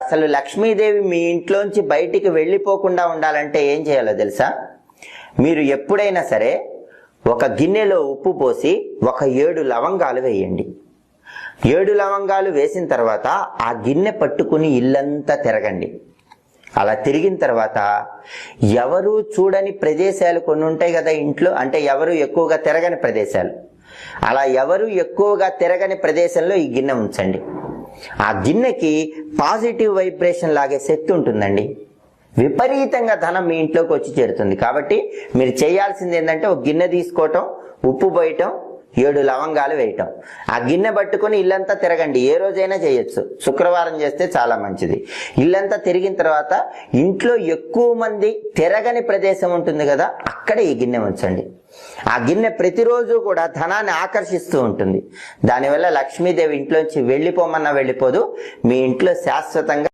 అసలు లక్ష్మీదేవి మీ ఇంట్లోంచి బయటికి వెళ్ళిపోకుండా ఉండాలంటే ఏం చేయాలో తెలుసా? మీరు ఎప్పుడైనా సరే ఒక గిన్నెలో ఉప్పు పోసి ఒక 7 లవంగాలు వేయండి. 7 లవంగాలు వేసిన తర్వాత ఆ గిన్నె పట్టుకుని ఇల్లంతా తిరగండి. అలా తిరిగిన తర్వాత ఎవరు చూడని ప్రదేశాలు కొన్ని ఉంటాయి కదా ఇంట్లో, అంటే ఎవరు ఎక్కువగా తిరగని ప్రదేశాలు, అలా ఎవరు ఎక్కువగా తిరగని ప్రదేశంలో ఈ గిన్నె ఉంచండి. ఆ గిన్నెకి పాజిటివ్ వైబ్రేషన్ లాగే శక్తి ఉంటుందండి. విపరీతంగా ధనం మీ ఇంట్లోకి వచ్చి చేరుతుంది. కాబట్టి మీరు చేయాల్సింది ఏంటంటే ఒక గిన్నె తీసుకోవటం, ఉప్పు పోయటం, 7 లవంగాలు వేయటం, ఆ గిన్నె పట్టుకుని ఇల్లంతా తిరగండి. ఏ రోజైనా చేయొచ్చు, శుక్రవారం చేస్తే చాలా మంచిది. ఇల్లంతా తిరిగిన తర్వాత ఇంట్లో ఎక్కువ మంది తిరగని ప్రదేశం ఉంటుంది కదా, అక్కడ ఈ గిన్నె ఉంచండి. ఆ గిన్నె ప్రతిరోజు కూడా ధనాన్ని ఆకర్షిస్తూ ఉంటుంది. దానివల్ల లక్ష్మీదేవి ఇంట్లోంచి వెళ్ళిపోమన్నా వెళ్ళిపోదు, మీ ఇంట్లో శాశ్వతంగా